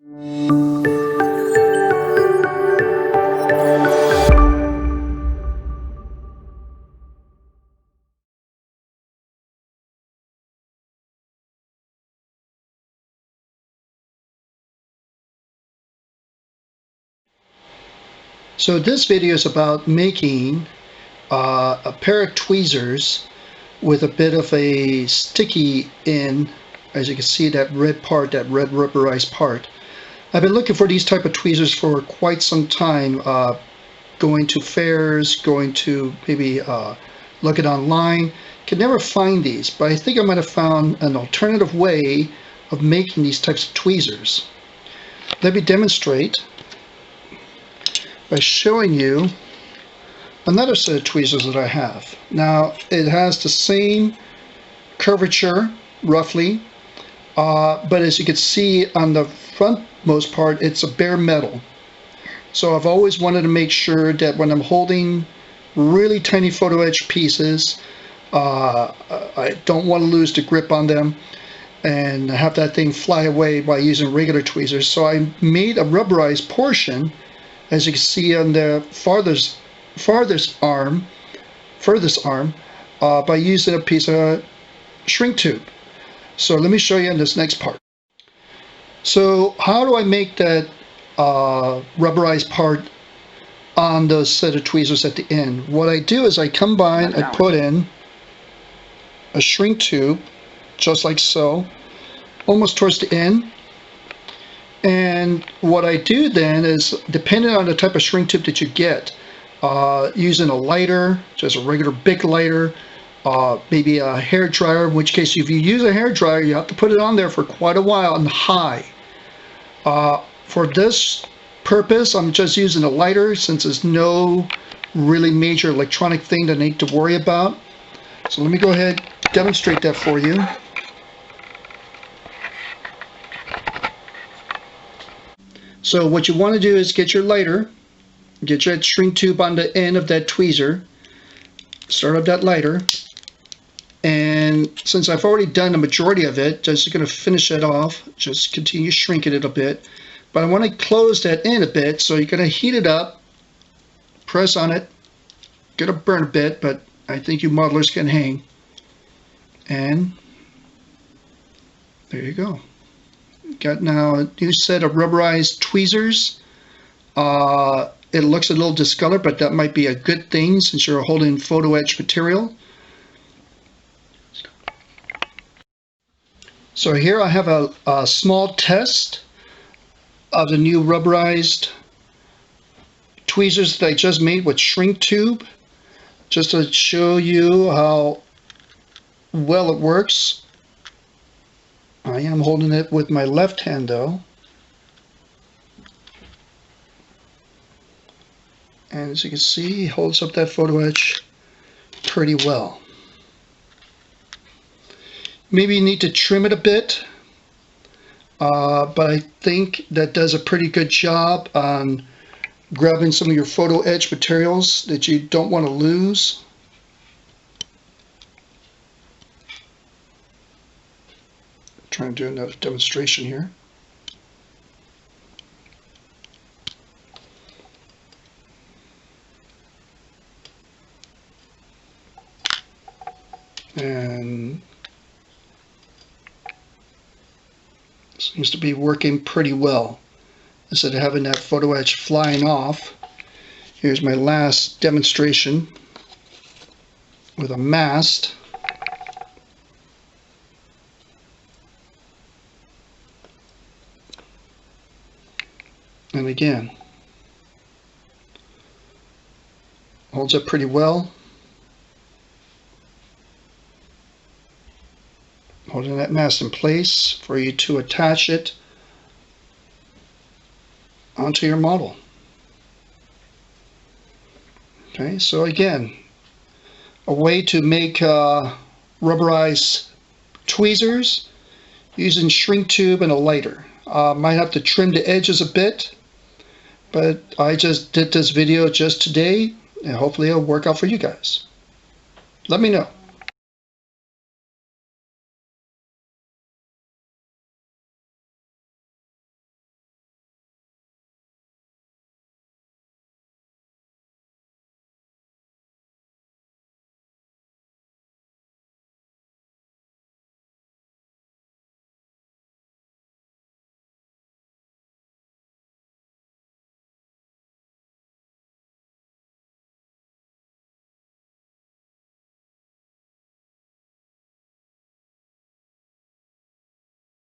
So this video is about making a pair of tweezers with a bit of a sticky in, as you can see, that red part, that red rubberized part. I've been looking for these type of tweezers for quite some time, going to fairs, going to maybe looking online. Could never find these, but I think I might have found an alternative way of making these types of tweezers. Let me demonstrate by showing you another set of tweezers that I have. Now it has the same curvature roughly, but as you can see on the frontmost part, it's a bare metal. So I've always wanted to make sure that when I'm holding really tiny photo etch pieces, I don't want to lose the grip on them and have that thing fly away by using regular tweezers. So I made a rubberized portion, as you can see on the furthest arm, by using a piece of shrink tube. So let me show you in this next part. So how do I make that rubberized part on those set of tweezers at the end? What I do is I combine, I put in a shrink tube, just like so, almost towards the end. And what I do then is, depending on the type of shrink tube that you get, using a lighter, just a regular big lighter, maybe a hair dryer, in which case if you use a hair dryer, you have to put it on there for quite a while and high. For this purpose, I'm just using a lighter since there's no really major electronic thing that I need to worry about. So let me go ahead and demonstrate that for you. So what you want to do is get your lighter, get your shrink tube on the end of that tweezer, start up that lighter, and since I've already done the majority of it, just going to finish it off, just continue shrinking it a bit. But I want to close that in a bit, so you're going to heat it up, press on it, going to burn a bit, but I think you modelers can hang. And there you go. Got now a new set of rubberized tweezers. It looks a little discolored, but that might be a good thing since you're holding photo etch material. So here I have a small test of the new rubberized tweezers that I just made with shrink tube, just to show you how well it works. I am holding it with my left hand though. And as you can see, it holds up that photo etch pretty well. Maybe you need to trim it a bit, but I think that does a pretty good job on grabbing some of your photo etch materials that you don't want to lose. Trying to do another demonstration here. And seems to be working pretty well. Instead of having that photo etch flying off, here's my last demonstration with a mast. And again, holds up pretty well. Holding that mast in place for you to attach it onto your model. Okay, so again, a way to make rubberized tweezers using shrink tube and a lighter. Might have to trim the edges a bit, but I just did this video just today, and hopefully it'll work out for you guys. Let me know.